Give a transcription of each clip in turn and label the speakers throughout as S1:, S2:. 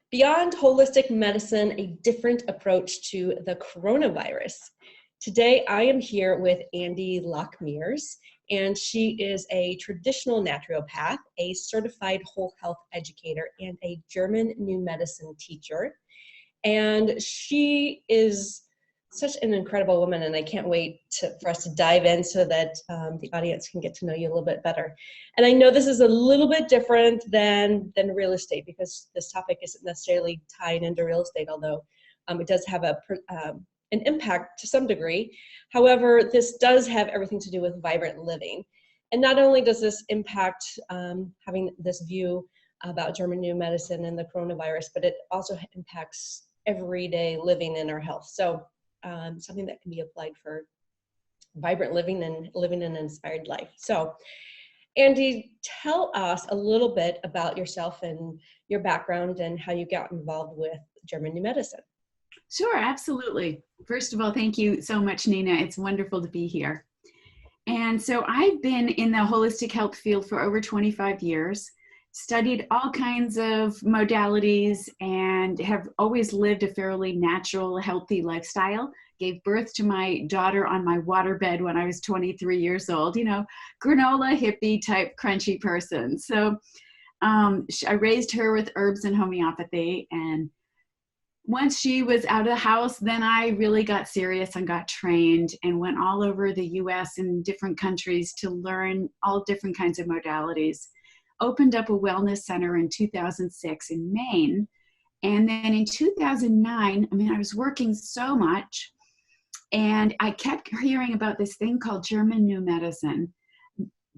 S1: Beyond holistic medicine, a different approach to the coronavirus. Today, I am here with Andi Locke Mears, and she is a traditional naturopath, a certified whole health educator, and a German new medicine teacher. And she is such an incredible woman, and I can't wait for us to dive in so that the audience can get to know you a little bit better. And I know this is a little bit different than real estate, because this topic isn't necessarily tied into real estate, although it does have an impact to some degree. However, this does have everything to do with vibrant living. And not only does this impact having this view about German new medicine and the coronavirus, but it also impacts everyday living and our health. So something that can be applied for vibrant living and living an inspired life. So Andi, tell us a little bit about yourself and your background and how you got involved with German new medicine.
S2: Sure, absolutely. First of all, thank you so much, Nina. It's wonderful to be here. And so I've been in the holistic health field for over 25 years, studied all kinds of modalities, and have always lived a fairly natural, healthy lifestyle. Gave birth to my daughter on my waterbed when I was 23 years old, granola, hippie type, crunchy person. So I raised her with herbs and homeopathy. And once she was out of the house, then I really got serious and got trained and went all over the US and different countries to learn all different kinds of modalities. Opened up a wellness center in 2006 in Maine. And then in 2009, I was working so much, and I kept hearing about this thing called German new medicine.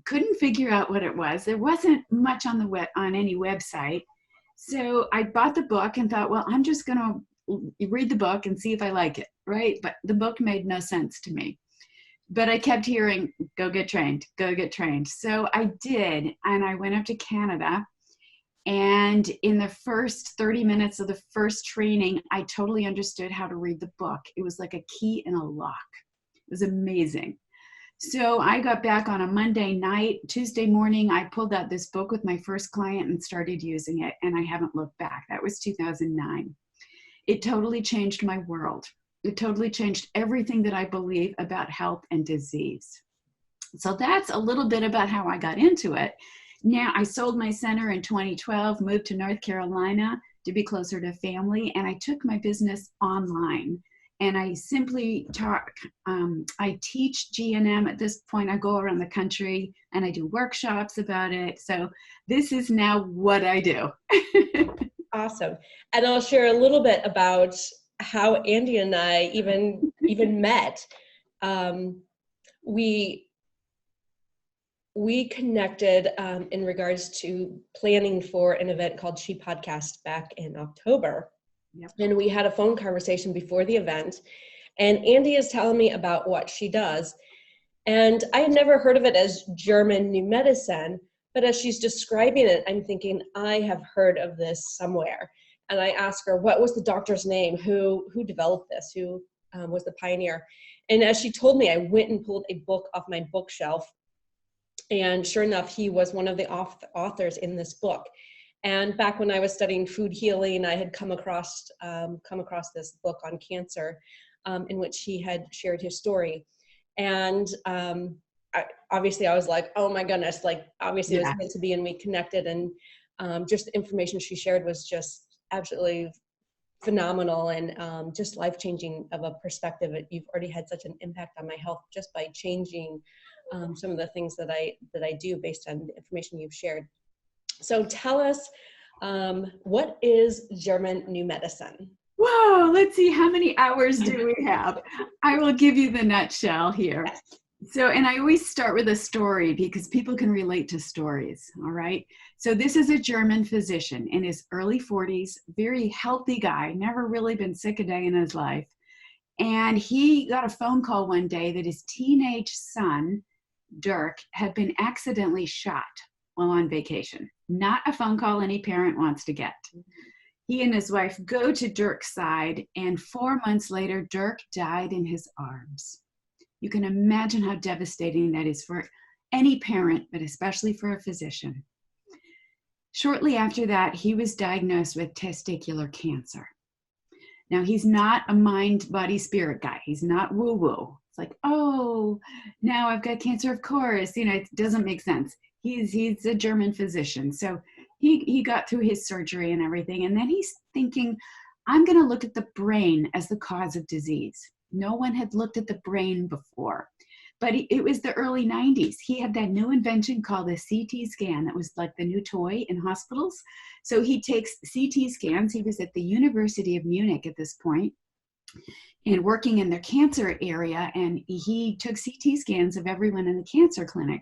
S2: Couldn't figure out what it was. There wasn't much on any website. So I bought the book and thought, well, I'm just going to read the book and see if I like it, right? But the book made no sense to me. But I kept hearing, go get trained, go get trained. So I did, and I went up to Canada. And in the first 30 minutes of the first training, I totally understood how to read the book. It was like a key in a lock. It was amazing. So I got back on a Monday night. Tuesday morning, I pulled out this book with my first client and started using it, and I haven't looked back. That was 2009. It totally changed my world. It totally changed everything that I believe about health and disease. So that's a little bit about how I got into it. Now, I sold my center in 2012, moved to North Carolina to be closer to family, and I took my business online. And I simply I teach G&M at this point. I go around the country and I do workshops about it. So this is now what I do.
S1: Awesome. And I'll share a little bit about how Andi and I even met. We connected in regards to planning for an event called She Podcast back in October. Yep. And we had a phone conversation before the event, and Andi is telling me about what she does. And I had never heard of it as German new medicine, but as she's describing it, I'm thinking, I have heard of this somewhere. And I asked her, what was the doctor's name? Who developed this? Who was the pioneer? And as she told me, I went and pulled a book off my bookshelf. And sure enough, he was one of the authors in this book. And back when I was studying food healing, I had come across this book on cancer, in which he had shared his story. And obviously I was like, oh my goodness, obviously it was meant to be, and we connected. And just the information she shared was just absolutely phenomenal and just life-changing of a perspective. You've already had such an impact on my health just by changing some of the things that I do based on the information you've shared. So tell us, what is German new medicine?
S2: Whoa, let's see, how many hours do we have? I will give you the nutshell here.
S1: Yes.
S2: So, and I always start with a story because people can relate to stories, all right? So this is a German physician in his early 40s, very healthy guy, never really been sick a day in his life. And he got a phone call one day that his teenage son, Dirk, had been accidentally shot while on vacation. Not a phone call any parent wants to get. He and his wife go to Dirk's side, and 4 months later, Dirk died in his arms. You can imagine how devastating that is for any parent, but especially for a physician. Shortly after that, he was diagnosed with testicular cancer. Now, he's not a mind, body, spirit guy. He's not woo-woo. It's like, oh, now I've got cancer, of course. You know, it doesn't make sense. He's a German physician. So he got through his surgery and everything. And then he's thinking, I'm going to look at the brain as the cause of disease. No one had looked at the brain before. But it was the early 90s. He had that new invention called a CT scan that was like the new toy in hospitals. So he takes CT scans. He was at the University of Munich at this point and working in the cancer area. And he took CT scans of everyone in the cancer clinic.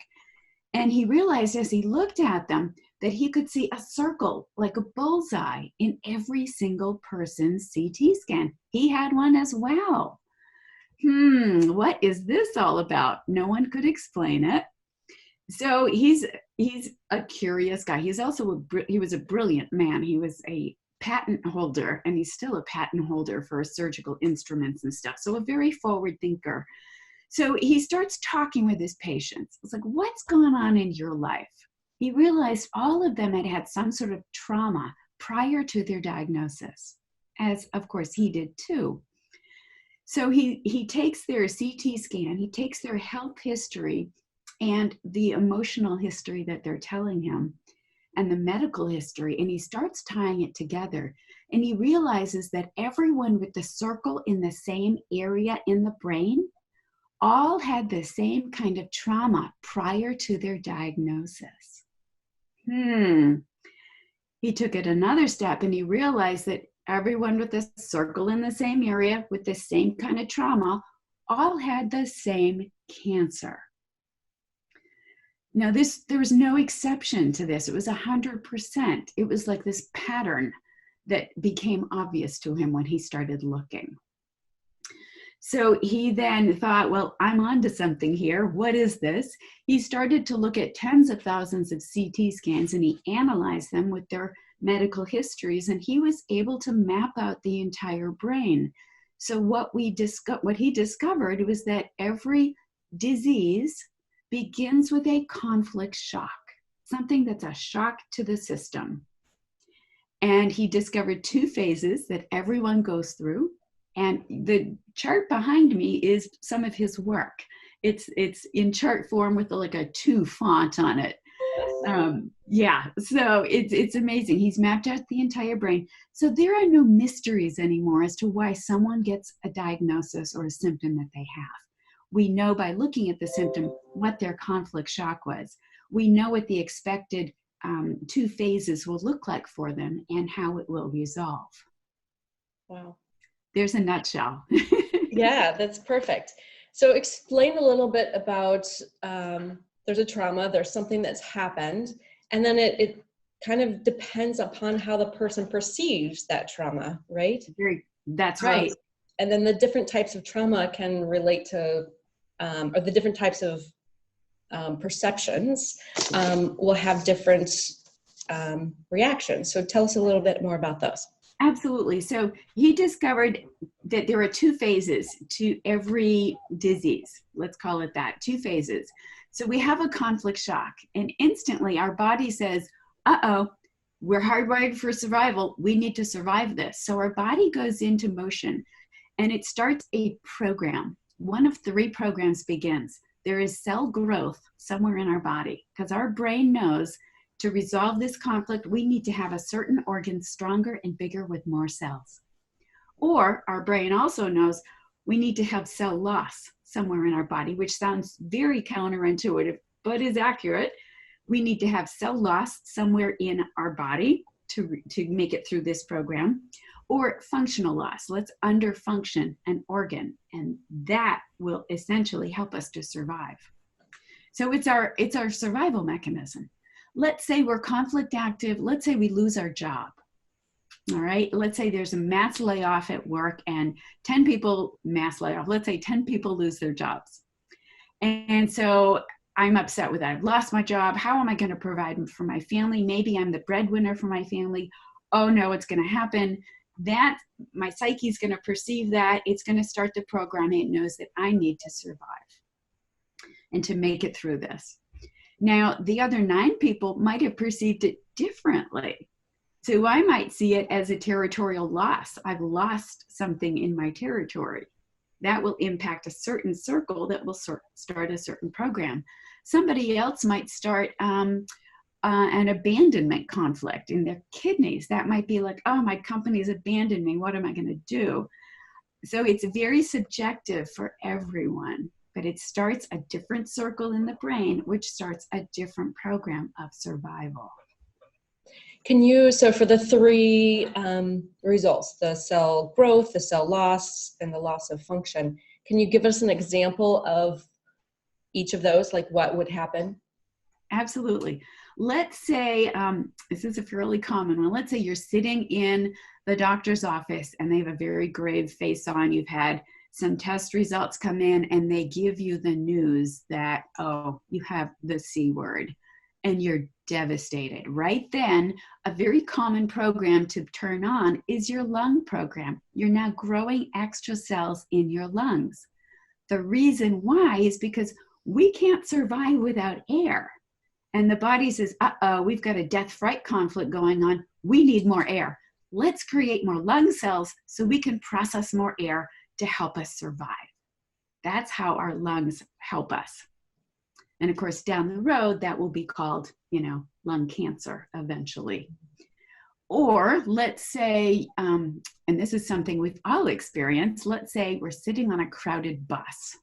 S2: And he realized as he looked at them that he could see a circle, like a bullseye, in every single person's CT scan. He had one as well. What is this all about? No one could explain it. So he's a curious guy. He's also he was a brilliant man. He was a patent holder, and he's still a patent holder for surgical instruments and stuff. So a very forward thinker. So he starts talking with his patients. It's like, what's going on in your life? He realized all of them had had some sort of trauma prior to their diagnosis, as of course he did too. So he takes their CT scan, he takes their health history and the emotional history that they're telling him and the medical history, and he starts tying it together. And he realizes that everyone with the circle in the same area in the brain all had the same kind of trauma prior to their diagnosis. He took it another step and he realized that everyone with a circle in the same area with the same kind of trauma all had the same cancer. Now there was no exception to this. It was 100%. It was like this pattern that became obvious to him when he started looking. So he then thought, well, I'm onto something here. What is this? He started to look at tens of thousands of CT scans and he analyzed them with their medical histories, and he was able to map out the entire brain. So what he discovered was that every disease begins with a conflict shock, something that's a shock to the system. And he discovered two phases that everyone goes through. And the chart behind me is some of his work. It's in chart form with like a 2 font on it. So it's amazing. He's mapped out the entire brain. So there are no mysteries anymore as to why someone gets a diagnosis or a symptom that they have. We know by looking at the symptom what their conflict shock was. We know what the expected 2 phases will look like for them and how it will resolve.
S1: Wow.
S2: There's a nutshell.
S1: Yeah, that's perfect. So explain a little bit about, there's a trauma, there's something that's happened, and then it kind of depends upon how the person perceives that trauma, right?
S2: That's right.
S1: And then the different types of trauma can relate to, or the different types of perceptions will have different reactions. So tell us a little bit more about those.
S2: Absolutely. So he discovered that there are 2 phases to every disease. Let's call it that, 2 phases. So we have a conflict shock, and instantly our body says, uh-oh, we're hardwired for survival. We need to survive this. So our body goes into motion and it starts a program. One of 3 programs begins. There is cell growth somewhere in our body because our brain knows to resolve this conflict, we need to have a certain organ stronger and bigger with more cells. Or our brain also knows we need to have cell loss somewhere in our body, which sounds very counterintuitive, but is accurate. We need to have cell loss somewhere in our body to make it through this program, or functional loss. Let's underfunction an organ, and that will essentially help us to survive. So it's our survival mechanism. Let's say we're conflict active. Let's say we lose our job. All right. Let's say there's a mass layoff at work and 10 people mass layoff. Let's say 10 people lose their jobs. And so I'm upset with that. I've lost my job. How am I going to provide for my family? Maybe I'm the breadwinner for my family. Oh no, it's going to happen. That my psyche is going to perceive that. It's going to start the programming. It knows that I need to survive and to make it through this. Now, the other 9 people might have perceived it differently. So I might see it as a territorial loss. I've lost something in my territory. That will impact a certain circle that will start a certain program. Somebody else might start an abandonment conflict in their kidneys. That might be like, oh, my company's abandoned me. What am I going to do? So it's very subjective for everyone, but it starts a different circle in the brain, which starts a different program of survival.
S1: Can you, so for the 3 results, the cell growth, the cell loss, and the loss of function, can you give us an example of each of those, like what would happen?
S2: Absolutely. Let's say, this is a fairly common one. Let's say you're sitting in the doctor's office and they have a very grave face on. You've had some test results come in and they give you the news that, oh, you have the C word, and you're devastated. Right then, a very common program to turn on is your lung program. You're now growing extra cells in your lungs. The reason why is because we can't survive without air. And the body says, uh-oh, we've got a death-fright conflict going on. We need more air. Let's create more lung cells so we can process more air to help us survive. That's how our lungs help us. And of course, down the road, that will be called, lung cancer eventually. Or let's say, and this is something we've all experienced, let's say we're sitting on a crowded bus.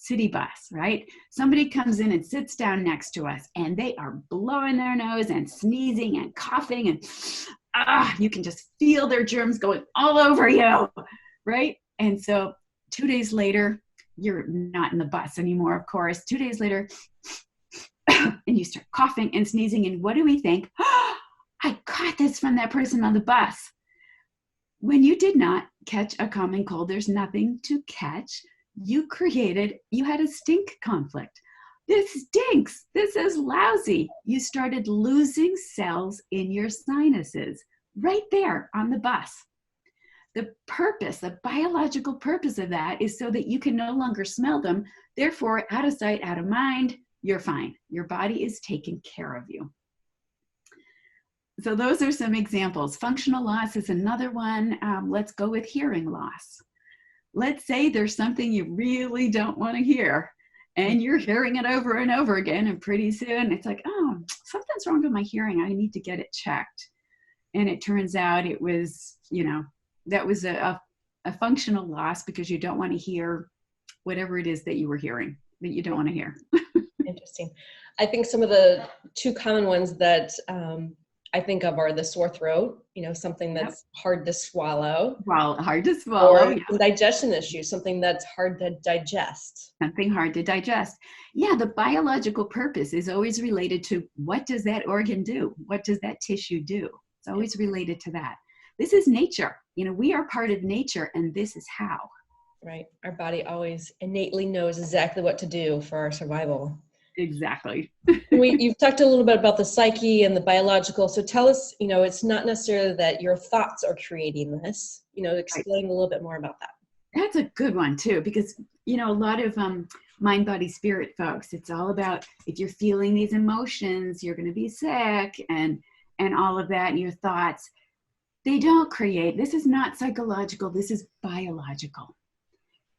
S2: City bus, right? Somebody comes in and sits down next to us and they are blowing their nose and sneezing and coughing and you can just feel their germs going all over you, right? And so 2 days later, you're not in the bus anymore, of course. 2 days later, and you start coughing and sneezing, and what do we think? Oh, I caught this from that person on the bus. When you did not catch a common cold, there's nothing to catch. You had a stink conflict. This stinks. This is lousy. You started losing cells in your sinuses right there on the bus. The purpose, the biological purpose of that is so that you can no longer smell them. Therefore, out of sight, out of mind, you're fine. Your body is taking care of you. So those are some examples. Functional loss is another one. Let's go with hearing loss. Let's say there's something you really don't want to hear and you're hearing it over and over again, and pretty soon it's like, oh, something's wrong with my hearing. I need to get it checked. And it turns out it was, that was a functional loss because you don't want to hear whatever it is that you were hearing that you don't want to hear.
S1: Interesting. I think some of the 2 common ones that I think of are the sore throat, something that's hard to swallow.
S2: Well, hard to swallow.
S1: Or digestion issues, something that's hard to digest.
S2: Something hard to digest. Yeah, the biological purpose is always related to what does that organ do? What does that tissue do? It's always related to that. This is nature. We are part of nature, and this is how.
S1: Right. Our body always innately knows exactly what to do for our survival.
S2: Exactly.
S1: You've talked a little bit about the psyche and the biological. So tell us, it's not necessarily that your thoughts are creating this. Explain a little bit more about that.
S2: That's a good one too, because a lot of mind, body, spirit folks, it's all about if you're feeling these emotions, you're going to be sick, and all of that, and your thoughts. They don't create. This is not psychological. This is biological.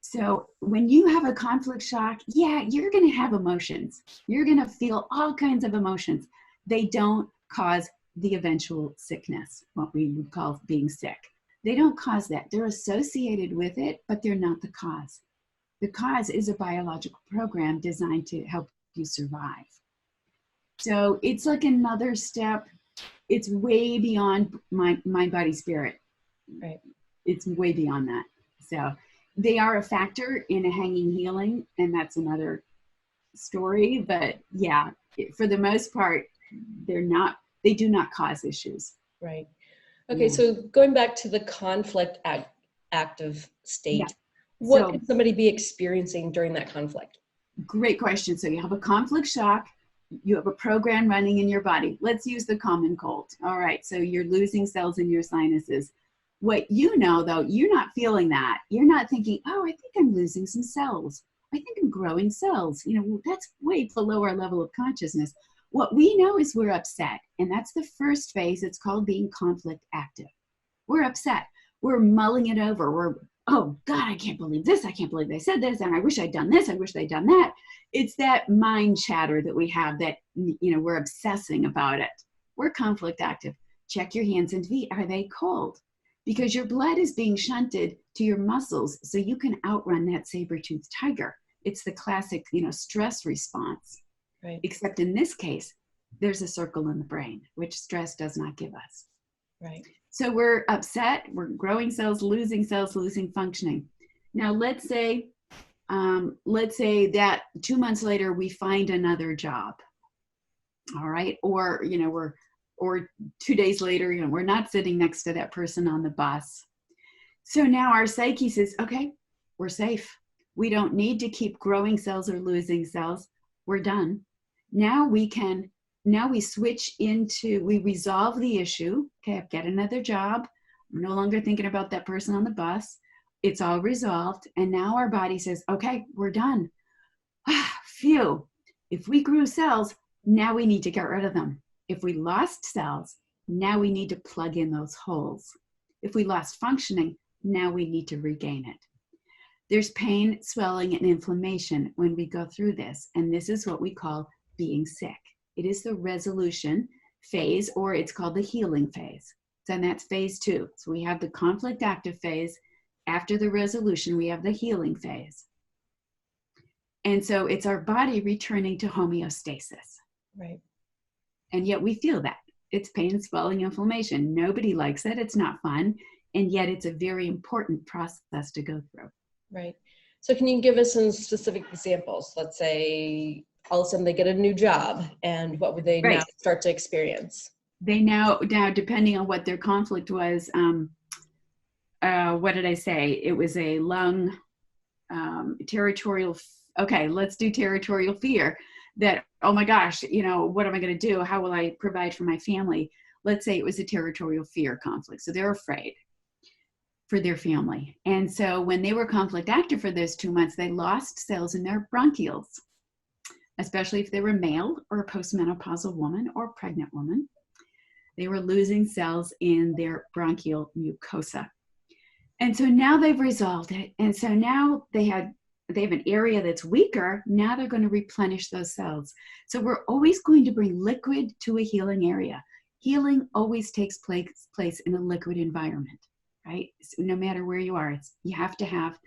S2: So when you have a conflict shock, you're going to have emotions. You're going to feel all kinds of emotions. They don't cause the eventual sickness, what we would call being sick. They don't cause that. They're associated with it, but they're not the cause. The cause is a biological program designed to help you survive. So it's like another step. It's way beyond mind, body, spirit.
S1: Right.
S2: It's way beyond that. So they are a factor in a hanging healing, and that's another story. But for the most part, they do not cause issues.
S1: Right. Okay. Yeah. So going back to the conflict active state, what could somebody be experiencing during that conflict?
S2: Great question. So you have a conflict shock. You have a program running in your body. Let's use the common cold. All right. So you're losing cells in your sinuses. What though, you're not feeling that. You're not thinking, oh, I think I'm losing some cells. I think I'm growing cells. That's way below our level of consciousness. What we know is we're upset. And that's the first phase. It's called being conflict active. We're upset. We're mulling it over. We're, oh God, I can't believe this. I can't believe they said this. And I wish I'd done this. I wish they'd done that. It's that mind chatter that we have that, we're obsessing about it. We're conflict active. Check your hands and feet. Are they cold? Because your blood is being shunted to your muscles so you can outrun that saber-toothed tiger. It's the classic, stress response.
S1: Right.
S2: Except in this case, there's a circle in the brain, which stress does not give us.
S1: Right.
S2: So we're upset, we're growing cells, losing functioning. Now let's say that 2 months later we find another job. All right. Or, or 2 days later, we're not sitting next to that person on the bus. So now our psyche says, okay, we're safe. We don't need to keep growing cells or losing cells. We're done. Now we switch into, we resolve the issue. Okay, I've got another job. I'm no longer thinking about that person on the bus. It's all resolved. And now our body says, okay, we're done. Phew. If we grew cells, now we need to get rid of them. If we lost cells, now we need to plug in those holes. If we lost functioning, now we need to regain it. There's pain, swelling, and inflammation when we go through this. And this is what we call being sick. It is the resolution phase, or it's called the healing phase. And that's phase 2. So we have the conflict active phase. After the resolution, we have the healing phase. And so it's our body returning to homeostasis.
S1: Right.
S2: And yet we feel that. It's pain, swelling, inflammation. Nobody likes it. It's not fun. And yet it's a very important process to go through.
S1: Right. So can you give us some specific examples? Let's say all of a sudden they get a new job, and what would they now start to experience?
S2: They now, depending on what their conflict was, what did I say? It was a lung territorial. Okay, let's do territorial fear. That, oh my gosh, what am I going to do? How will I provide for my family? Let's say it was a territorial fear conflict. So they're afraid for their family. And so when they were conflict active for those 2 months, they lost cells in their bronchioles, especially if they were male or a postmenopausal woman or pregnant woman. They were losing cells in their bronchial mucosa. And so now they've resolved it. And so now they have an area that's weaker. Now they're going to replenish those cells. So we're always going to bring liquid to a healing area. Healing always takes place in a liquid environment, right? So no matter where you are, you have to have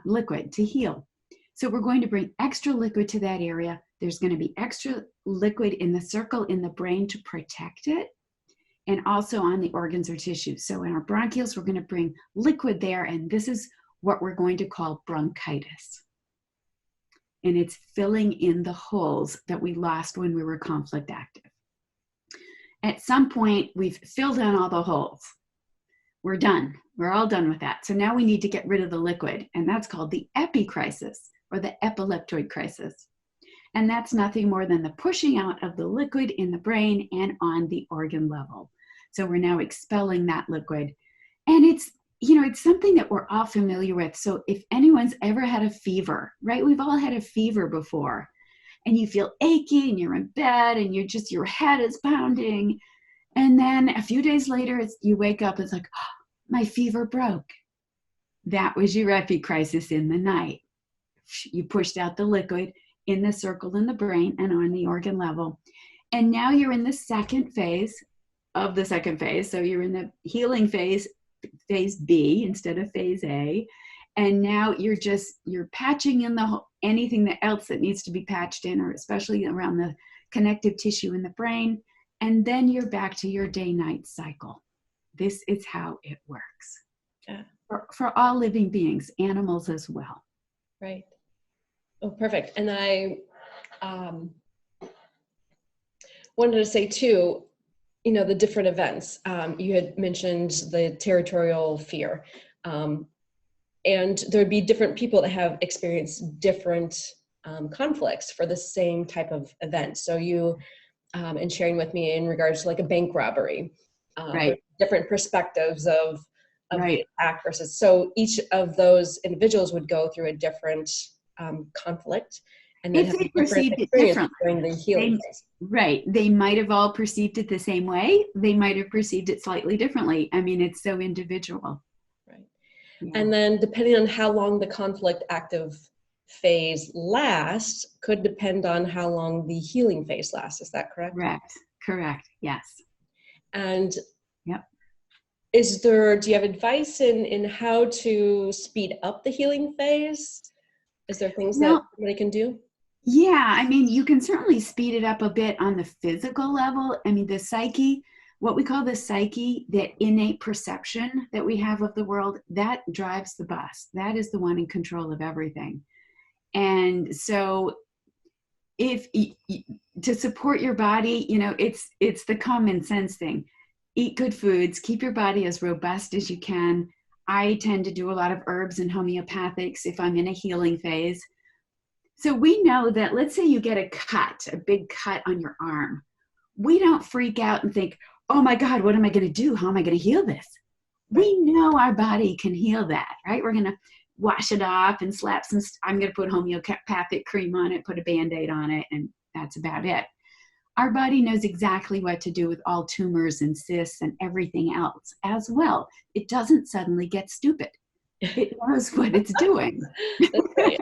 S2: liquid to heal. So we're going to bring extra liquid to that area. There's going to be extra liquid in the circle in the brain to protect it, and also on the organs or tissues. So in our bronchioles, we're going to bring liquid there, and this is what we're going to call bronchitis. And it's filling in the holes that we lost when we were conflict active. At some point, we've filled in all the holes. We're done. We're all done with that. So now we need to get rid of the liquid, and that's called the epicrisis, or the epileptoid crisis. And that's nothing more than the pushing out of the liquid in the brain and on the organ level. So we're now expelling that liquid. And it's something that we're all familiar with. So if anyone's ever had a fever, right? We've all had a fever before, and you feel achy and you're in bed and your head is pounding. And then a few days later, you wake up, it's like, oh, my fever broke. That was your epicrisis in the night. You pushed out the liquid in the circle in the brain and on the organ level. And now you're in the second phase of the second phase. So you're in the healing phase, phase B instead of phase A. And now you're patching in anything else that needs to be patched in, or especially around the connective tissue in the brain. And then you're back to your day-night cycle. This is how it works.
S1: Yeah.
S2: For all living beings, animals as well.
S1: Right. Oh, perfect. And I wanted to say too, the different events. You had mentioned the territorial fear. And there'd be different people that have experienced different conflicts for the same type of event. So you, and sharing with me in regards to like a bank robbery,
S2: right.
S1: Different perspectives of
S2: right.
S1: the attack versus, so each of those individuals would go through a different conflict, and then
S2: If
S1: have
S2: they
S1: a different
S2: perceived it
S1: experience
S2: differently.
S1: during the healing phase.
S2: Right. They might have all perceived it the same way. They might have perceived it slightly differently. I mean, it's so individual.
S1: Right.
S2: Yeah.
S1: And then depending on how long the conflict active phase lasts could depend on how long the healing phase lasts. Is that correct?
S2: Correct. Yes.
S1: And
S2: yep.
S1: do you have advice in how to speed up the healing phase? Is there things that somebody can do?
S2: Yeah, I mean, you can certainly speed it up a bit on the physical level. I mean, the psyche, what we call the psyche, that innate perception that we have of the world, that drives the bus. That is the one in control of everything. And so to support your body, it's the common sense thing. Eat good foods, keep your body as robust as you can. I tend to do a lot of herbs and homeopathics if I'm in a healing phase. So we know that, let's say you get a big cut on your arm. We don't freak out and think, oh my God, what am I going to do? How am I going to heal this? Right. We know our body can heal that, right? We're going to wash it off and slap I'm going to put homeopathic cream on it, put a Band-Aid on it, and that's about it. Our body knows exactly what to do with all tumors and cysts and everything else as well. It doesn't suddenly get stupid. It knows what it's doing.
S1: That's great.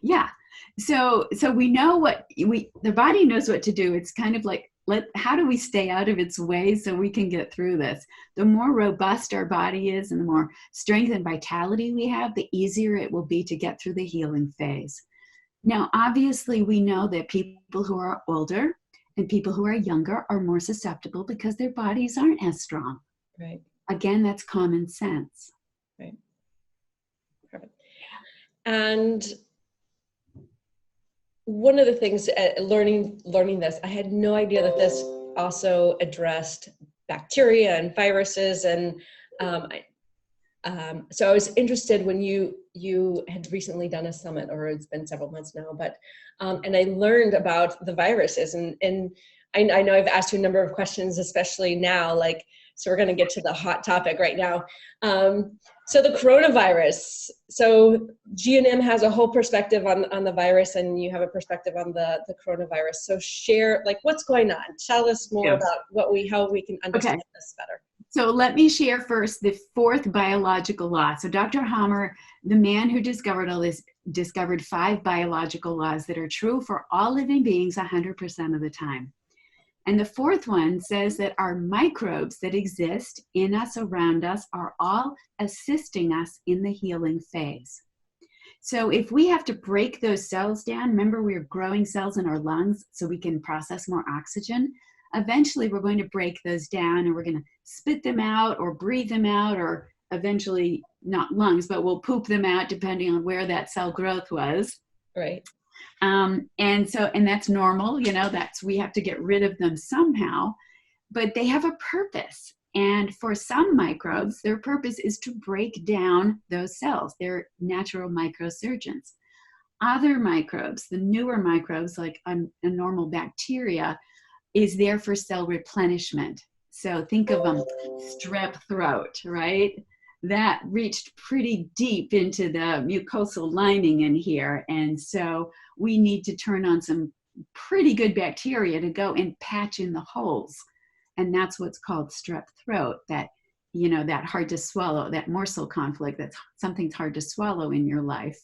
S2: Yeah. So we know the body knows what to do. It's kind of like, how do we stay out of its way so we can get through this? The more robust our body is and the more strength and vitality we have, the easier it will be to get through the healing phase. Now, obviously, we know that people who are older and people who are younger are more susceptible because their bodies aren't as strong.
S1: Right.
S2: Again, that's common sense.
S1: Right. Perfect. And one of the things, learning this, I had no idea that this also addressed bacteria and viruses, and so I was interested when you had recently done a summit, or it's been several months now, but and I learned about the viruses, and I know I've asked you a number of questions, especially now, so we're going to get to the hot topic right now. So the coronavirus, so G&M has a whole perspective on the virus, and you have a perspective on the coronavirus. So share, what's going on? Tell us more about how we can understand this better.
S2: So let me share first the fourth biological law. So Dr. Hammer, the man who discovered all this, discovered 5 biological laws that are true for all living beings 100% of the time. And the fourth one says that our microbes that exist in us, around us, are all assisting us in the healing phase. So if we have to break those cells down, remember we're growing cells in our lungs so we can process more oxygen. Eventually we're going to break those down and we're going to spit them out or breathe them out, or eventually not lungs, but we'll poop them out depending on where that cell growth was.
S1: Right.
S2: And that's normal, we have to get rid of them somehow, but they have a purpose. And for some microbes, their purpose is to break down those cells. They're natural microsurgeons. Other microbes, the newer microbes, like a normal bacteria, is there for cell replenishment. So think of strep throat, right? That reached pretty deep into the mucosal lining in here. And so we need to turn on some pretty good bacteria to go and patch in the holes. And that's what's called strep throat, that hard to swallow, that morsel conflict, that's something's hard to swallow in your life.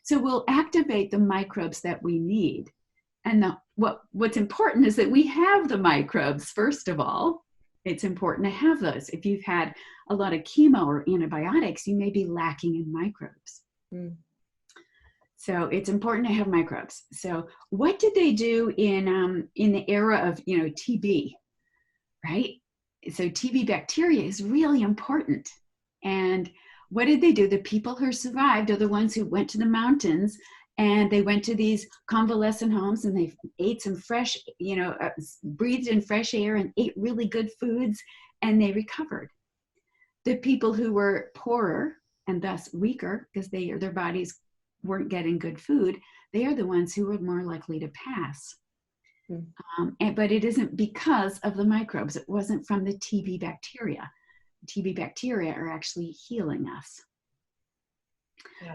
S2: So we'll activate the microbes that we need. And what's important is that we have the microbes, first of all. It's important to have those. If you've had a lot of chemo or antibiotics, you may be lacking in microbes. Mm. So it's important to have microbes. So what did they do in the era of TB, right? So TB bacteria is really important. And what did they do? The people who survived are the ones who went to the mountains, and they went to these convalescent homes, and they ate some fresh, breathed in fresh air and ate really good foods, and they recovered. The people who were poorer and thus weaker because their bodies weren't getting good food, they are the ones who were more likely to pass. But it isn't because of the microbes. It wasn't from the TB bacteria. TB bacteria are actually healing us.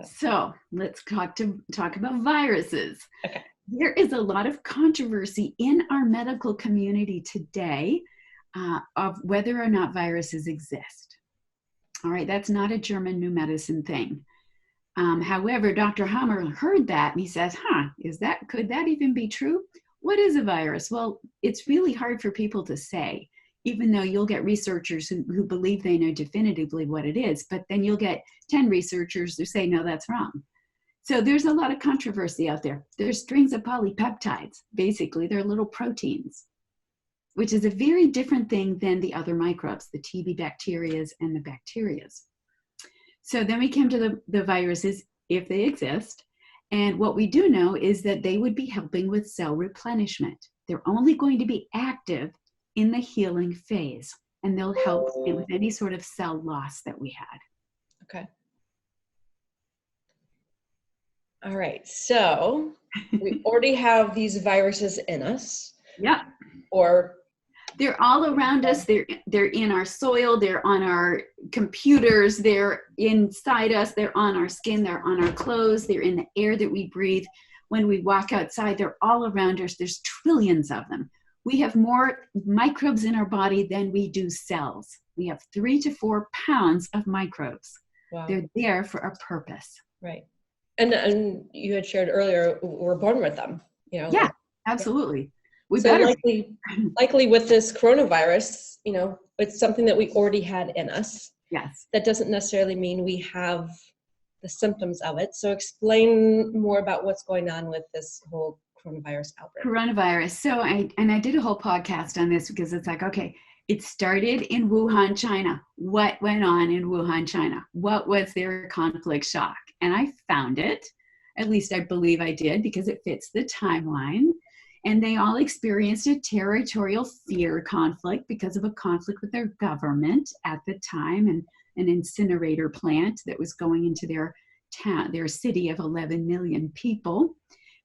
S2: So let's talk about viruses.
S1: Okay.
S2: There is a lot of controversy in our medical community today of whether or not viruses exist. All right, that's not a German new medicine thing. However, Dr. Hammer heard that and he says, could that even be true? What is a virus? Well, it's really hard for people to say, even though you'll get researchers who believe they know definitively what it is, but then you'll get 10 researchers who say, no, that's wrong. So there's a lot of controversy out there. There's strings of polypeptides. Basically, they're little proteins, which is a very different thing than the other microbes, the TB bacterias and the bacterias. So then we came to the viruses, if they exist. And what we do know is that they would be helping with cell replenishment. They're only going to be active in the healing phase, and they'll help with any sort of cell loss that we had.
S1: Okay. All right, so we already have these viruses in us.
S2: Yeah.
S1: Or
S2: they're all around us. They're in our soil. They're on our computers. They're inside us. They're on our skin. They're on our clothes. They're in the air that we breathe. When we walk outside, they're all around us. There's trillions of them. We have more microbes in our body than we do cells. We have 3 to 4 pounds of microbes. Wow. They're there for a purpose.
S1: Right. And you had shared earlier, we're born with them.
S2: Yeah,
S1: like,
S2: absolutely.
S1: Likely with this coronavirus, it's something that we already had in us.
S2: Yes.
S1: That doesn't necessarily mean we have the symptoms of it. So explain more about what's going on with this whole coronavirus outbreak.
S2: Coronavirus. So I did a whole podcast on this because it's like, okay, it started in Wuhan, China. What went on in Wuhan, China? What was their conflict shock? And I found it, at least I believe I did, because it fits the timeline. And they all experienced a territorial fear conflict because of a conflict with their government at the time, and an incinerator plant that was going into their town, their city of 11 million people,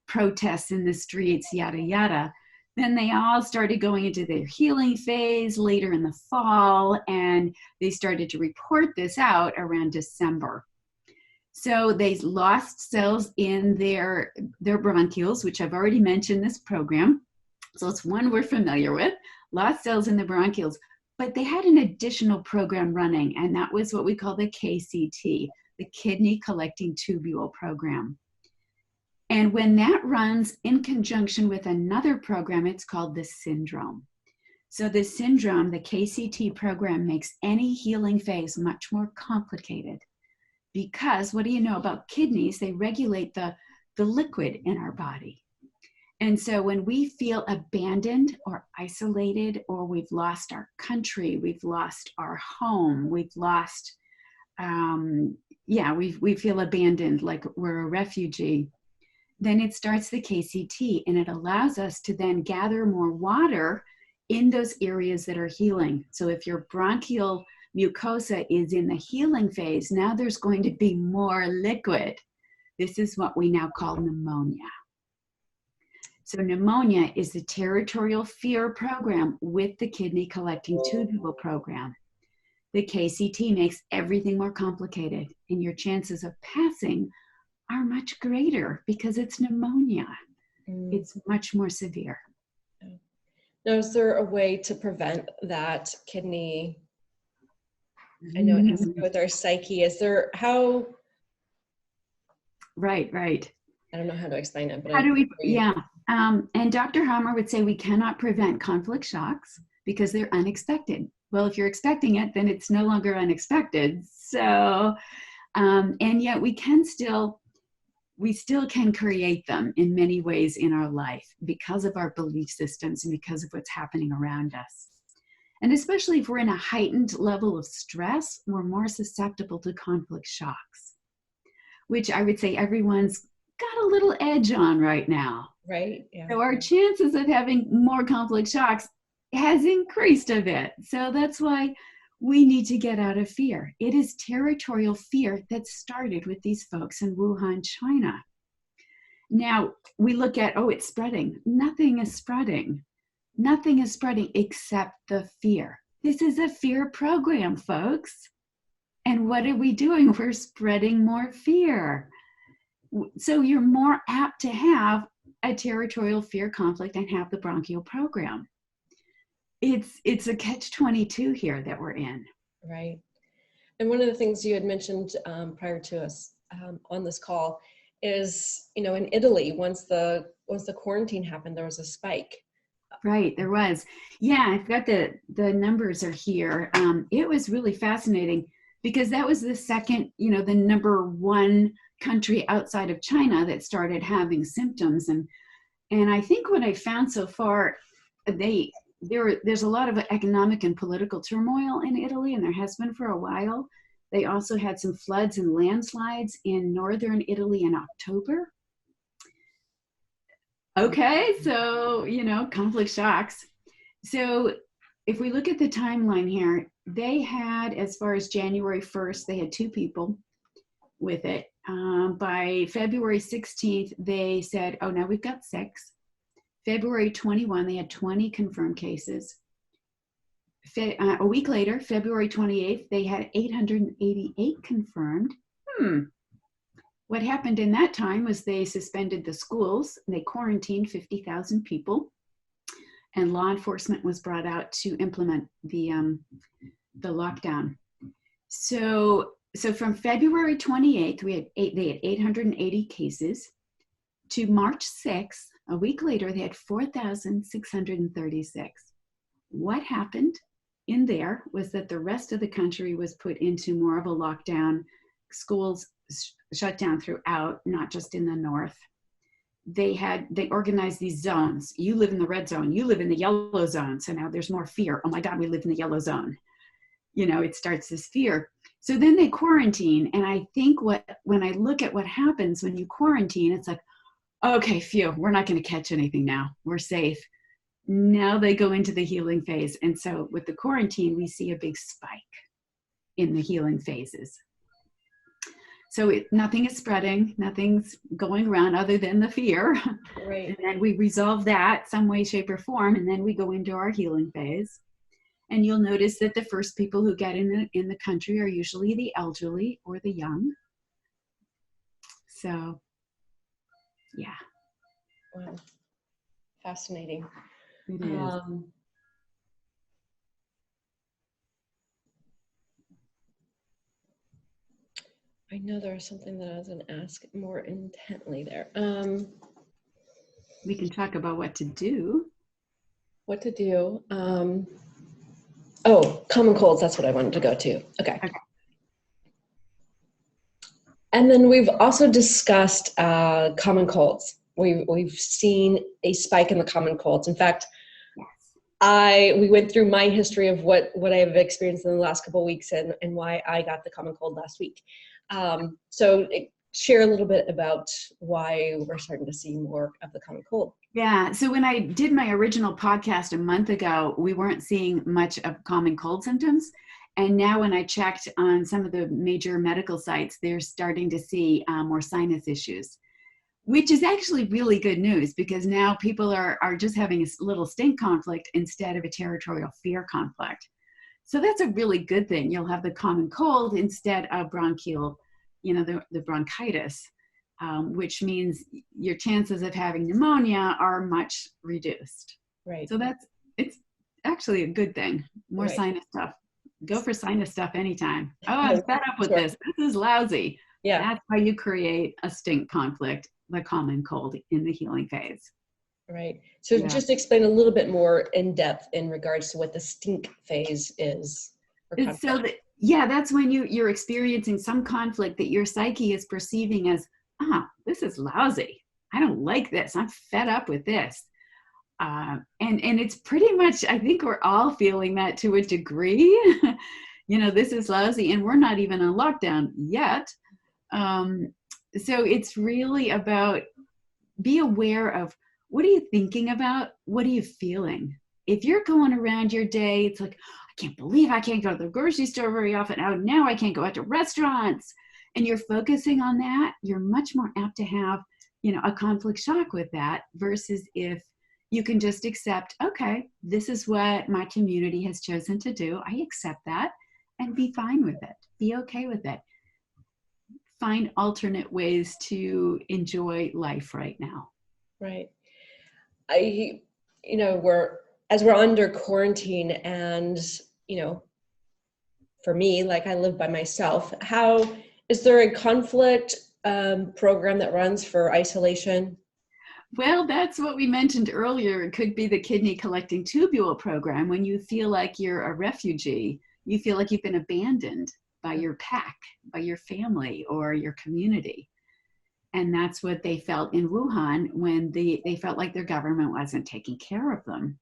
S2: protests in the streets, yada, yada. Then they all started going into their healing phase later in the fall, and they started to report this out around December. So they lost cells in their bronchioles, which I've already mentioned in this program. So it's one we're familiar with, lost cells in the bronchioles. But they had an additional program running, and that was what we call the KCT, the Kidney Collecting Tubule Program. And when that runs in conjunction with another program, it's called the syndrome. So the syndrome, the KCT program, makes any healing phase much more complicated. Because what do you know about kidneys? They regulate the liquid in our body. And so when we feel abandoned or isolated, or we've lost our country, we've lost our home, we've lost, we feel abandoned, like we're a refugee, then it starts the KCT, and it allows us to then gather more water in those areas that are healing. So if your bronchial mucosa is in the healing phase, now there's going to be more liquid. This is what we now call pneumonia. So pneumonia is the territorial fear program with the kidney collecting tubule program. The KCT makes everything more complicated, and your chances of passing are much greater because it's pneumonia. It's much more severe.
S1: Now, is there a way to prevent that kidney? I know it has to do with our psyche. Is there how?
S2: Right.
S1: I don't know how to explain it. But
S2: how do we? Yeah. And Dr. Hammer would say we cannot prevent conflict shocks because they're unexpected. Well, if you're expecting it, then it's no longer unexpected. So, and yet we still can create them in many ways in our life because of our belief systems and because of what's happening around us. And especially if we're in a heightened level of stress, we're more susceptible to conflict shocks, which I would say everyone's got a little edge on right now.
S1: Right. Yeah.
S2: So our chances of having more conflict shocks has increased a bit. So that's why we need to get out of fear. It is territorial fear that started with these folks in Wuhan, China. Now we look at, it's spreading. Nothing is spreading. Nothing is spreading except the fear. This is a fear program, folks. And what are we doing? We're spreading more fear. So you're more apt to have a territorial fear conflict and have the bronchial program. It's a catch-22 here that we're in.
S1: Right. And one of the things you had mentioned prior to us on this call is, in Italy, once the quarantine happened, there was a spike.
S2: Right, there was. Yeah, I've got the numbers are here. It was really fascinating because that was the second, the number one country outside of China that started having symptoms. And I think what I found so far, there's a lot of economic and political turmoil in Italy, and there has been for a while. They also had some floods and landslides in northern Italy in October. Okay, so, conflict shocks. So if we look at the timeline here, they had, as far as January 1st, they had 2 people with it. By February 16th, they said, oh, now we've got 6. February 21, they had 20 confirmed cases. A week later, February 28th, they had 888 confirmed. What happened in that time was they suspended the schools, and they quarantined 50,000 people, and law enforcement was brought out to implement the lockdown. So from February 28th, they had 880 cases, to March 6th, a week later, they had 4,636. What happened in there was that the rest of the country was put into more of a lockdown. Schools shut down throughout, not just in the north. They organized these zones. You live in the red zone, you live in the yellow zone. So now there's more fear. Oh my God, we live in the yellow zone. It starts this fear. So then they quarantine. And I think when I look at what happens when you quarantine, it's like, okay, phew, we're not going to catch anything now. We're safe. Now they go into the healing phase. And so with the quarantine, we see a big spike in the healing phases. So nothing is spreading, nothing's going around other than the fear.
S1: Right.
S2: And then we resolve that some way, shape, or form, and then we go into our healing phase. And you'll notice that the first people who get in the country are usually the elderly or the young. So, yeah.
S1: Wow. Fascinating.
S2: It is.
S1: I know there was something that I was going to ask more intently there.
S2: We can talk about what to do.
S1: What to do. Common colds. That's what I wanted to go to. Okay. And then we've also discussed common colds. We've seen a spike in the common colds. In fact, we went through my history of what I have experienced in the last couple of weeks and why I got the common cold last week. So share a little bit about why we're starting to see more of the common cold.
S2: Yeah. So when I did my original podcast a month ago, we weren't seeing much of common cold symptoms. And now when I checked on some of the major medical sites, they're starting to see more sinus issues, which is actually really good news because now people are just having a little stink conflict instead of a territorial fear conflict. So that's a really good thing. You'll have the common cold instead of bronchial, the bronchitis, which means your chances of having pneumonia are much reduced.
S1: Right.
S2: So it's actually a good thing. More
S1: right.
S2: Sinus stuff. Go for sinus stuff anytime. Oh, I'm fed up with this. This is lousy.
S1: Yeah.
S2: That's how you create a stink conflict, the common cold in the healing phase.
S1: Right. So just explain a little bit more in depth in regards to what the stink phase is.
S2: So that's when you're experiencing some conflict that your psyche is perceiving as, this is lousy. I don't like this. I'm fed up with this. And it's pretty much, I think we're all feeling that to a degree. This is lousy and we're not even on lockdown yet. So it's really about be aware of what are you thinking about? What are you feeling? If you're going around your day, it's like, I can't believe I can't go to the grocery store very often. Oh, now I can't go out to restaurants. And you're focusing on that, you're much more apt to have, a conflict shock with that versus if you can just accept, okay, this is what my community has chosen to do. I accept that. and be fine with it. Be okay with it. Find alternate ways to enjoy life right now.
S1: Right. We're under quarantine, and, for me, like, I live by myself. How is there a conflict program that runs for isolation?
S2: Well, that's what we mentioned earlier. It could be the kidney collecting tubule program. When you feel like you're a refugee, you feel like you've been abandoned by your pack, by your family or your community. And that's what they felt in Wuhan when they felt like their government wasn't taking care of them.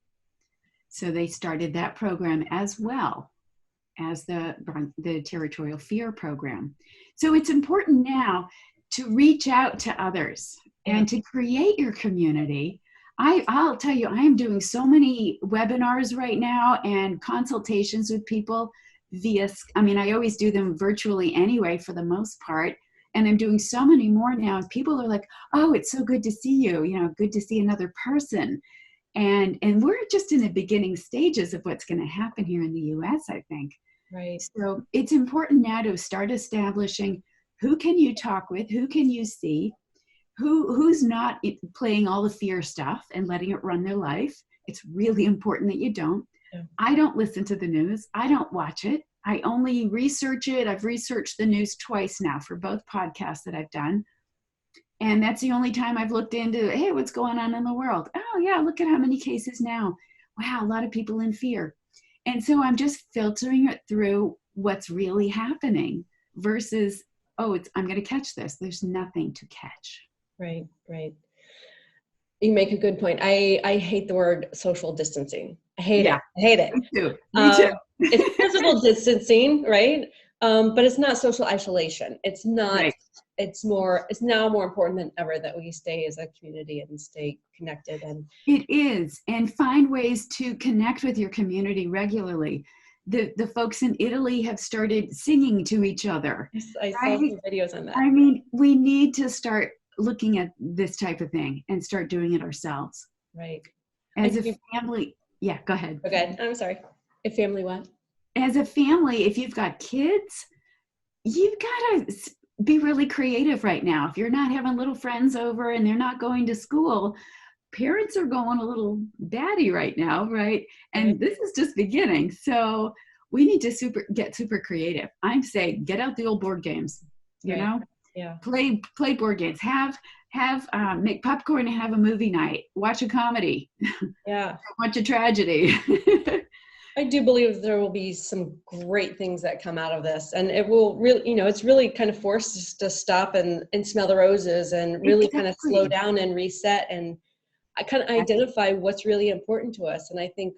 S2: So they started that program as well as the territorial fear program. So it's important now to reach out to others and to create your community. I'll tell you, I am doing so many webinars right now and consultations with people I always do them virtually anyway for the most part. And I'm doing so many more now. People are like, oh, it's so good to see you, good to see another person. And we're just in the beginning stages of what's going to happen here in the US, I think.
S1: Right.
S2: So it's important now to start establishing who can you talk with, who can you see, who's not playing all the fear stuff and letting it run their life. It's really important that you don't. Yeah. I don't listen to the news. I don't watch it. I only research it. I've researched the news twice now for both podcasts that I've done. And that's the only time I've looked into, hey, what's going on in the world? Oh, yeah, look at how many cases now. Wow, a lot of people in fear. And so I'm just filtering it through what's really happening versus, I'm going to catch this. There's nothing to catch.
S1: Right, right. You make a good point. I hate the word social distancing. I hate it. I hate it.
S2: Me too. Me too.
S1: It's physical distancing, right? But it's not social isolation. It's not. Right. It's now more important than ever that we stay as a community and stay connected. And
S2: it is, and find ways to connect with your community regularly. The folks in Italy have started singing to each other.
S1: Yes, I saw some videos on that.
S2: I mean, we need to start looking at this type of thing and start doing it ourselves.
S1: Right.
S2: As a family, yeah, go ahead.
S1: Okay, I'm sorry. A family what?
S2: As a family, if you've got kids, you've got to be really creative right now. If you're not having little friends over and they're not going to school, parents are going a little batty right now, right? And this is just beginning. So we need to get super creative. I'm saying get out the old board games, you know?
S1: Yeah.
S2: Play board games. Make popcorn and have a movie night. Watch a comedy.
S1: Yeah.
S2: Watch a tragedy.
S1: I do believe there will be some great things that come out of this, and it will really, it's really kind of forced us to stop and smell the roses and really kind of slow down and reset and I kind of identify what's really important to us. And I think,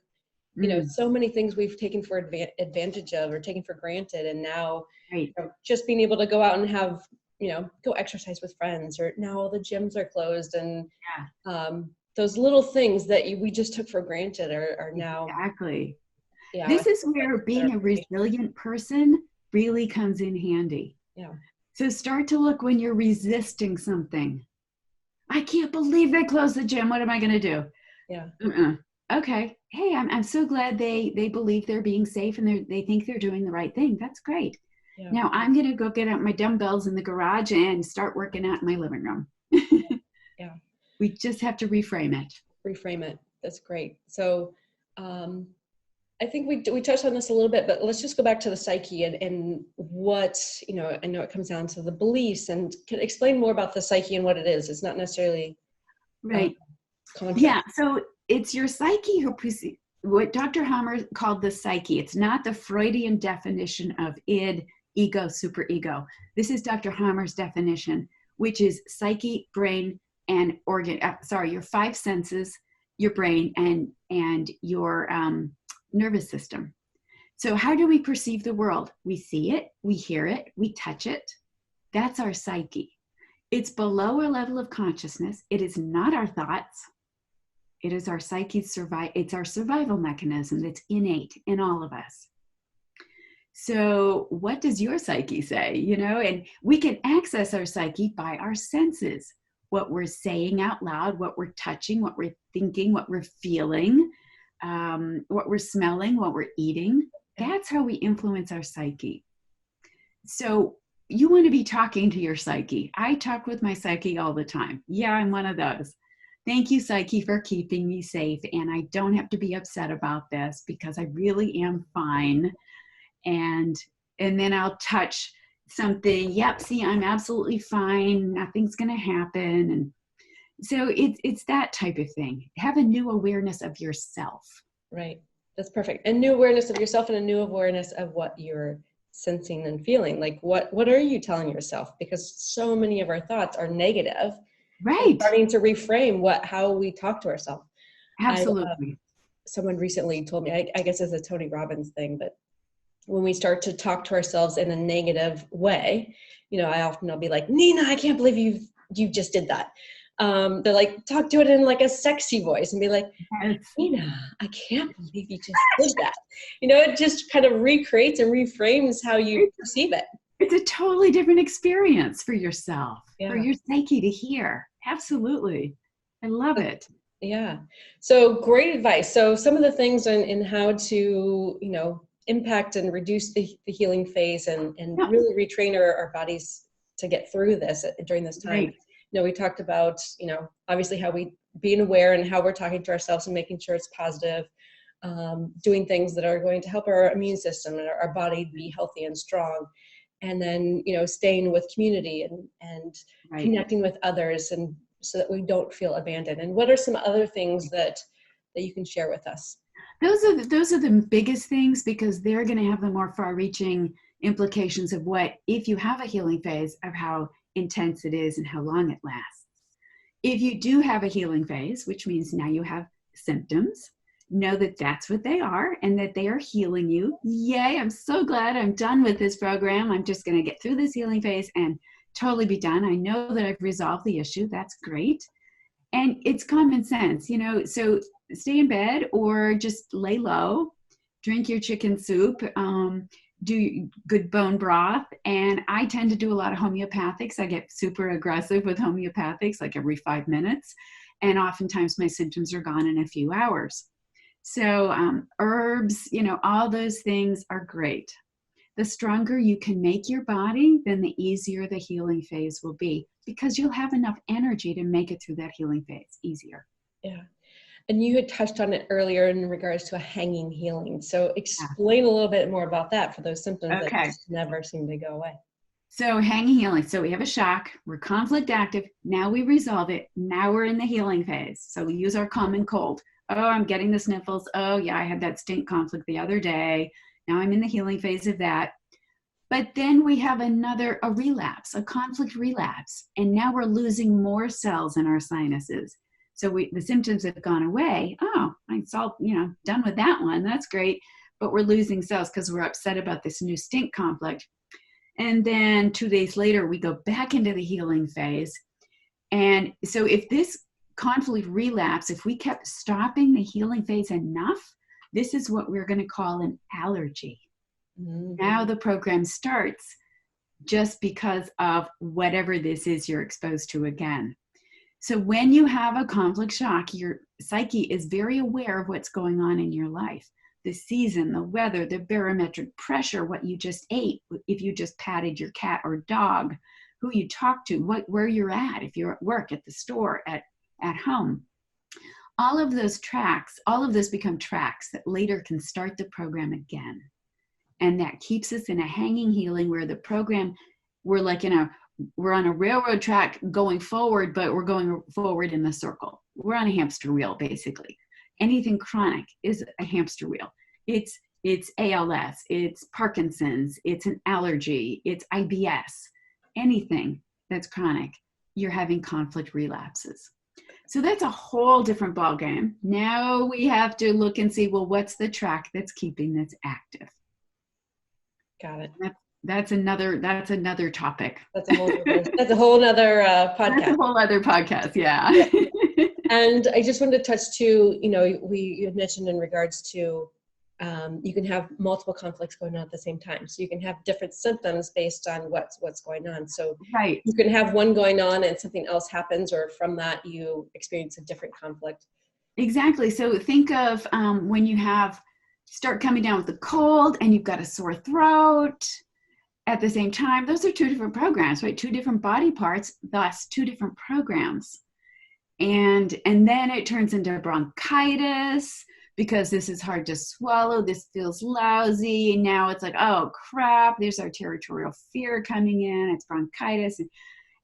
S1: so many things we've taken for advantage of or taken for granted. And now just being able to go out and have, go exercise with friends, or now all the gyms are closed, and those little things that we just took for granted are now.
S2: Exactly. Yeah, this is where being a resilient person really comes in handy.
S1: Yeah.
S2: So start to look when you're resisting something. I can't believe they closed the gym. What am I going to do?
S1: Yeah.
S2: Okay. Hey, I'm so glad they believe they're being safe and they think they're doing the right thing. That's great. Yeah. Now I'm going to go get out my dumbbells in the garage and start working out in my living room.
S1: Yeah.
S2: We just have to reframe it.
S1: Reframe it. That's great. So, I think we touched on this a little bit, but let's just go back to the psyche and what, I know it comes down to the beliefs, and can explain more about the psyche and what it is. It's not necessarily
S2: right. Yeah. So it's your psyche what Dr. Hammer called the psyche. It's not the Freudian definition of id, ego, superego. This is Dr. Hammer's definition, which is psyche, brain, and organ. Your five senses, your brain, and your nervous system. So how do we perceive the world? We see it, we hear it, we touch it. That's our psyche. It's below our level of consciousness. It is not our thoughts. It is our psyche's it's our survival mechanism that's innate in all of us. So what does your psyche say? And we can access our psyche by our senses. What we're saying out loud, what we're touching, what we're thinking, what we're feeling, what we're smelling, what we're eating. That's how we influence our psyche. So you want to be talking to your psyche. I talk with my psyche all the time. Yeah, I'm one of those. Thank you, psyche, for keeping me safe. And I don't have to be upset about this because I really am fine. And then I'll touch something. Yep, see, I'm absolutely fine. Nothing's going to happen. And so it's that type of thing. Have a new awareness of yourself.
S1: Right. That's perfect. And new awareness of yourself and a new awareness of what you're sensing and feeling. Like what are you telling yourself? Because so many of our thoughts are negative.
S2: Right.
S1: Starting to reframe how we talk to ourselves.
S2: Absolutely.
S1: Someone recently told me, I guess it's a Tony Robbins thing, but when we start to talk to ourselves in a negative way, I'll be like, Nina, I can't believe you just did that. They're like, talk to it in like a sexy voice and be like, Nina, I can't believe you just did that. It just kind of recreates and reframes how you perceive it.
S2: It's a totally different experience for yourself, for your psyche to hear. Absolutely. I love it.
S1: Yeah. So great advice. So some of the things in how to, impact and reduce the healing phase and really retrain our bodies to get through this during this time.
S2: Right.
S1: We talked about, obviously how we being aware and how we're talking to ourselves and making sure it's positive, doing things that are going to help our immune system and our body be healthy and strong. And then, staying with community and connecting with others and so that we don't feel abandoned. And what are some other things that you can share with us?
S2: Those are the biggest things because they're going to have the more far-reaching implications of what, if you have a healing phase, of how intense it is and how long it lasts. If you do have a healing phase, which means now you have symptoms, know that that's what they are and that they are healing you. Yay, I'm so glad I'm done with this program. I'm just going to get through this healing phase and totally be done. I know that I've resolved the issue. That's great. And it's common sense, so stay in bed or just lay low, drink your chicken soup, do good bone broth. And I tend to do a lot of homeopathics. I get super aggressive with homeopathics like every 5 minutes. And oftentimes my symptoms are gone in a few hours. So herbs, all those things are great. The stronger you can make your body, then the easier the healing phase will be because you'll have enough energy to make it through that healing phase easier.
S1: Yeah. And you had touched on it earlier in regards to a hanging healing. So explain a little bit more about that for those symptoms that just never seem to go away.
S2: So hanging healing. So we have a shock. We're conflict active. Now we resolve it. Now we're in the healing phase. So we use our common cold. Oh, I'm getting the sniffles. Oh, yeah, I had that stink conflict the other day. Now I'm in the healing phase of that. But then we have a relapse, a conflict relapse. And now we're losing more cells in our sinuses. So the symptoms have gone away. Oh, it's all, done with that one. That's great. But we're losing cells because we're upset about this new stink conflict. And then 2 days later, we go back into the healing phase. And so if this conflict relapse, if we kept stopping the healing phase enough, this is what we're going to call an allergy. Mm-hmm. Now the program starts just because of whatever this is you're exposed to again. So when you have a conflict shock, your psyche is very aware of what's going on in your life. The season, the weather, the barometric pressure, what you just ate, if you just patted your cat or dog, who you talk to, where you're at, if you're at work, at the store, at home. All of those become tracks that later can start the program again. And that keeps us in a hanging healing where the program, we're on a railroad track going forward, but we're going forward in the circle. We're on a hamster wheel, basically. Anything chronic is a hamster wheel. It's ALS, it's Parkinson's, it's an allergy, it's IBS. Anything that's chronic, you're having conflict relapses. So that's a whole different ballgame. Now we have to look and see, well, what's the track that's keeping this active?
S1: Got it.
S2: That's another topic.
S1: That's a whole other podcast.
S2: That's a whole other podcast, yeah.
S1: And I just wanted to touch too, you had mentioned in regards to, you can have multiple conflicts going on at the same time. So you can have different symptoms based on what's going on. So you can have one going on and something else happens, or from that you experience a different conflict.
S2: Exactly. So think of when you have start coming down with a cold and you've got a sore throat at the same time, those are two different programs, right? Two different body parts, thus two different programs. And then it turns into bronchitis because this is hard to swallow, this feels lousy, and now it's like, oh crap, there's our territorial fear coming in, it's bronchitis,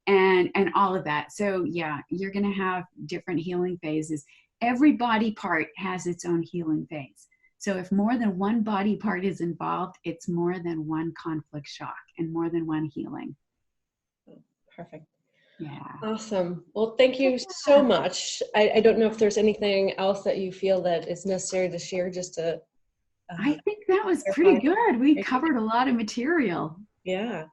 S2: and all of that. So yeah, you're gonna have different healing phases. Every body part has its own healing phase. So if more than one body part is involved, it's more than one conflict shock and more than one healing.
S1: Perfect.
S2: Yeah.
S1: Awesome. Well, thank you so much. I don't know if there's anything else that you feel that is necessary to share just to...
S2: I think that was pretty good. We covered a lot of material.
S1: Yeah.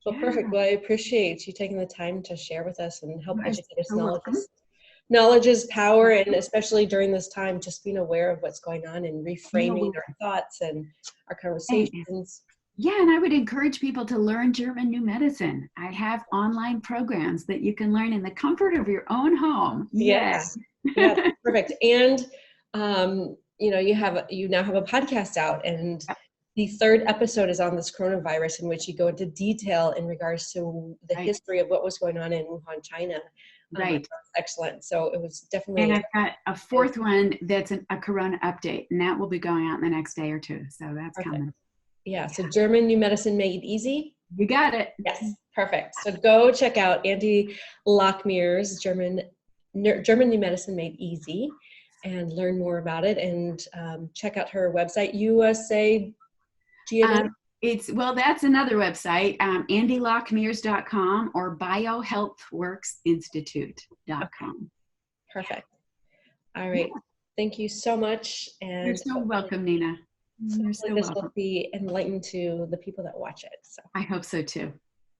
S1: Well, perfect. Well, I appreciate you taking the time to share with us and help educate us. Knowledge is power, and especially during this time, just being aware of what's going on and reframing our thoughts and our conversations.
S2: Yeah, and I would encourage people to learn German New Medicine. I have online programs that you can learn in the comfort of your own home.
S1: Yes. Yeah, perfect. And you know, you now have a podcast out, and the third episode is on this coronavirus, in which you go into detail in regards to the history of what was going on in Wuhan, China.
S2: Right.
S1: Excellent. So it was definitely.
S2: And I've got a fourth one that's a Corona update, and that will be going out in the next day or two. So that's coming.
S1: Yeah. So German New Medicine Made Easy.
S2: You got it.
S1: Yes. Perfect. So go check out Andi Locke Mears, German New Medicine Made Easy, and learn more about it. And check out her website, USA.
S2: That's another website, andilockemears.com or biohealthworksinstitute.com.
S1: Perfect. All right. Yeah. Thank you so much. And
S2: you're so welcome, Nina. You're so
S1: this
S2: welcome.
S1: will be enlightening to the people that watch it. So
S2: I hope so too.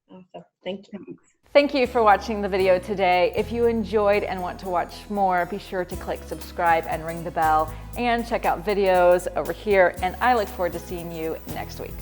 S1: Awesome. Thank you.
S2: Thanks.
S3: Thank you for watching the video today. If you enjoyed and want to watch more, be sure to click subscribe and ring the bell and check out videos over here. And I look forward to seeing you next week.